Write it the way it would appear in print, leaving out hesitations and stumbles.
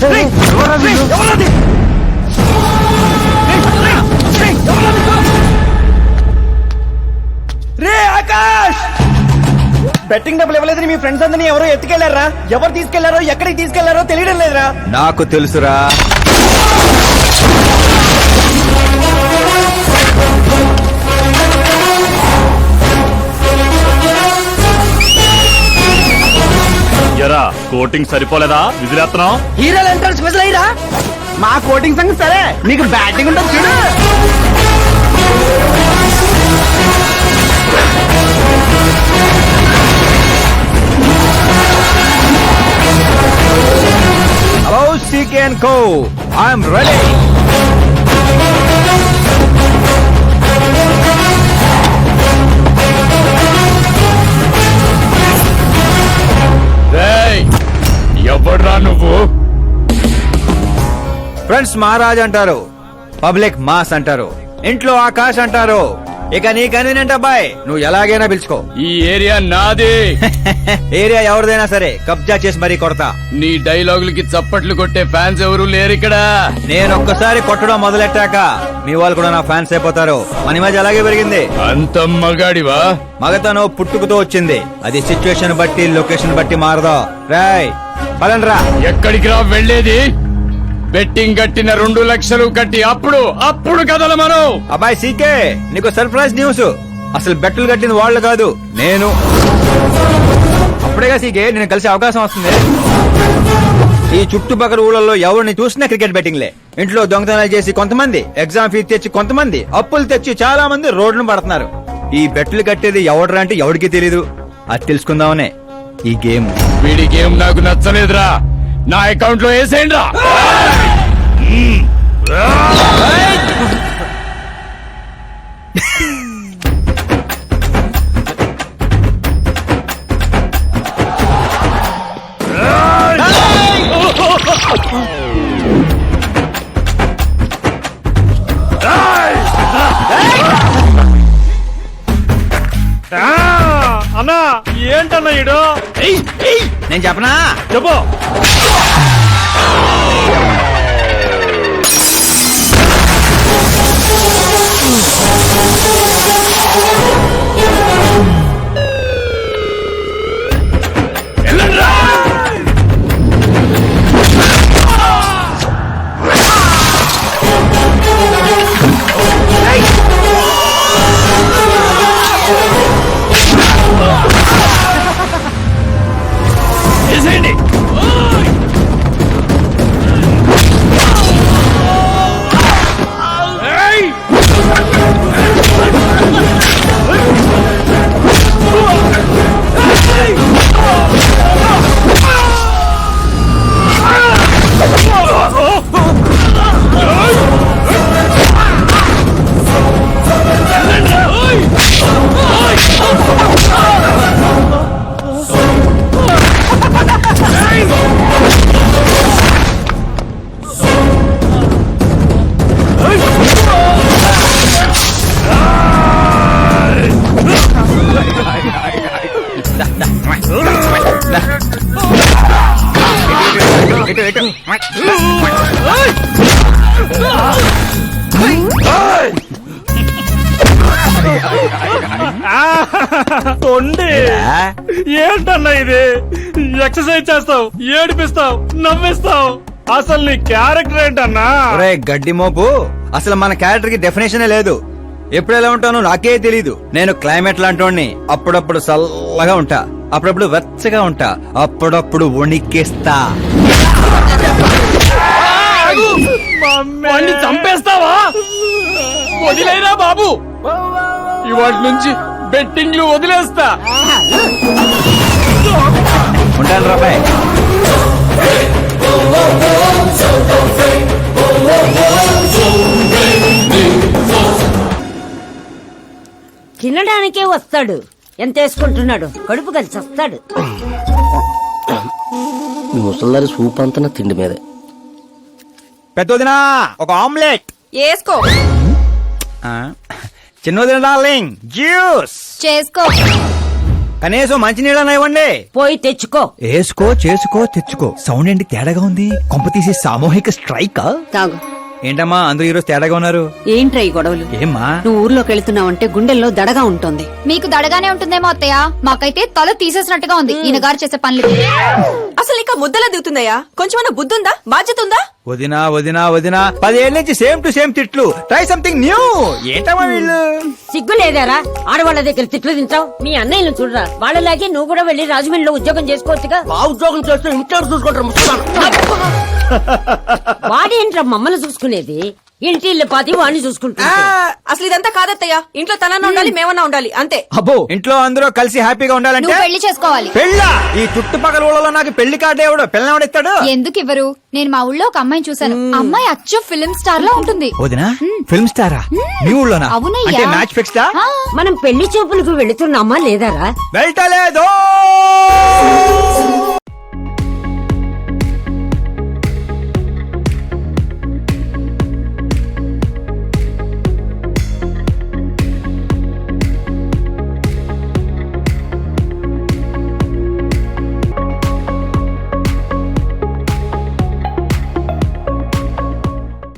రే Akash, betting డబ్బులు ఇవ్వలేదని మీ friends అందరినీ ఎవరో ఎత్తుకెళ్లారా? ఎవరు తీసుకెళ్లారో ఎక్కడికి తీసుకెళ్లారో తెలియడం లేదురా. నాకు తెలుసురా. ఎరా కోటింగ్ సరిపోలేదా? విజిలేస్తున్నాం. హీరోలు ఎంట్రన్స్ విజిల్ అయ్యిరా. మా కోటింగ్ సంగతి సరే, నీకు బ్యాటింగ్ ఉంటుంది చూడు. Hello, CK and Co. I'm ready. ఎవడ్రా నువ్వు? ఫ్రెండ్స్ మహారాజ్ అంటారు, పబ్లిక్ మాస్ అంటారు, ఇంట్లో ఆకాశ్ అంటారు. ఇక నీ కన్వీనియంట్ అబ్బాయి, నువ్వు ఎలాగైనా పిలుచుకో. ఈ ఏరియా నాది. ఏరియా ఎవరిదైనా సరే కబ్జా చేసి మరీ కొడతా. నీ డైలాగులకి చప్పట్లు కొట్టే ఫ్యాన్స్ ఎవరు లేరు ఇక్కడ. నేను ఒక్కసారి కొట్టడం మొదలెట్టాక మీ వాళ్ళు కూడా నా ఫ్యాన్స్ అయిపోతారు. మన ఇమేజ్ అలాగే పెరిగింది. అంత మగాడివా? మగతను పుట్టుకుతో వచ్చింది, అది సిచ్యువేషన్ బట్టి లొకేషన్ బట్టి మారదా. రాయ్ పదండ్రా. ఎక్కడికి రా వెళ్ళేది? బెట్టింగ్ కట్టిన 2 లక్షలు కట్టి అప్పుడు కదల మనం. అబ్బాయి సీకే, నీకు సర్ప్రైజ్ న్యూస్. అసలు బెట్టులు కట్టింది వాళ్ళు కాదు, నేను. అప్పుడేగా సీకే నేను కలిసే అవకాశం వస్తుంది. ఈ చుట్టుపక్కల ఊళ్ళల్లో ఎవరిని చూసినా క్రికెట్ బెట్టింగ్లే. ఇంట్లో దొంగతనాలు చేసి కొంతమంది, ఎగ్జామ్ ఫీజు తెచ్చి కొంతమంది, అప్పులు తెచ్చి చాలా మంది రోడ్లను పడుతున్నారు. ఈ బెట్టులు కట్టేది ఎవడరా అంటే ఎవడికి తెలీదు. అది తెలుసుకుందామనే ఈ గేమ్. వీడి గేమ్ నాకు నచ్చలేదురా. నా అకౌంట్ లో వేసేయండి రా. అన్నా ఏంటన్నా ఈడు? నేను చెప్పనా? చెప్పు. ఏంటన్నా ఇది? ఎక్సర్సైజ్ చేస్తావు, ఏడిపిస్తావు, నవ్విస్తావు. అసలు నీ క్యారెక్టర్ ఏంటన్నా? గడ్డి మోపు, అసలు మన క్యారెక్టర్ కి డెఫినేషన్ లేదు. ఎప్పుడు ఎలా ఉంటానో నాకే తెలీదు. నేను క్లైమేట్ లాంటి అప్పుడప్పుడు చల్లగా ఉంటా, అప్పుడప్పుడు వెచ్చగా ఉంటా, అప్పుడప్పుడు వణికేస్తా. చంపేస్తావా? వదిలేరా బాబు, ఇవాటి నుంచి బెట్టింగ్లు వదిలేస్తా. ఉంటాను రాబాయ్. తినడానికే వస్తాడు, ఎంత వేసుకుంటున్నాడు, కడుపు కలిసి వస్తాడు. ముసల్దారి సూప్ అంతా తిండి మీదే. పెద్దదినా ఒక ఆమ్లెట్ వేసుకో. చిన్నదిన డార్లింగ్ జ్యూస్ చేసుకో. కనీసం మంచినీళ్ళన్నా ఇవ్వండి. పోయి తెచ్చుకో. వేసుకో చేసుకో తెచ్చుకో. సౌండ్ ఏంటి తేడాగా ఉంది? కొంప తీసి సామూహిక స్ట్రైక్. తాగు. ఏంటమ్మా అందరూ ఈరోజు తేడాగా ఉన్నారు? ఏంట్రా ఈ గొడవలు? ఏమ్మా నువ్వు ఊర్లోకి వెళ్తున్నావంటే గుండెల్లో దడగా ఉంటుంది. మీకు దడగానే ఉంటుందేమో అత్తయ్య, మాకైతే తల తీసేసినట్టుగా ఉంది ఈయన గారు చేసే పనులు. అసలు ఇంకా ముద్దలా దిగుతుందయ్యా? కొంచెమన్నా బుద్ధి ఉందా? బాధ్యత ఉందా? వదినా వదినా వదినా 10 ఏళ్ళ నుంచి సేమ్ టు సేమ్ తిట్లు. Try something new. ఏంటమ్మా వీళ్ళు? సిగ్గు లేదారా ఆడవాళ్ళ దగ్గర తిట్లు తింటావు? మీ అన్నయ్యను చూడరా, వాళ్ళలాగే నువ్వు కూడా వెళ్లి రాజమండ్రిలో ఉద్యోగం చేసుకోవచ్చుగా. ఉద్యోగం చేస్తే ఇంట్లో చూసుకుంటారు. వాడేంట్రా మమ్మల్ని చూసుకునేది? ఇంటి ఇల్లు పాతి వాడిని చూసుకుంటా. అసలు ఇదంతా కాదత్తయ్యా. ఇంట్లో తనన్నా ఉండాలి, మేమన్నా ఉండాలి, అంతే. అబ్బో ఇంట్లో అందరూ కలిసి హ్యాపీగా ఉండాలంటే నువ్వు పెళ్లి చేసుకోవాలి. పెళ్ళా? ఈ చుట్టుపక్కల ఊళ్ళలో నాకు పెళ్లి కార్డు ఎవడు పిల్లవాడిస్తాడు? ఎందుకు ఇవ్వరు? నేను మా ఊళ్ళో ఒక అమ్మాయిని చూశాను. అమ్మాయి అచ్చు ఫిల్మ్ స్టార్ లా ఉంటుంది. వదినా ఫిల్మ్ స్టారా? మీ ఊళ్ళోనా? అవునయ్యా. అంటే మ్యాచ్ ఫిక్స్డా? మనం పెళ్లి చూపులకు వెళుతున్నామా లేదారా? వెళ్ళటలేదు.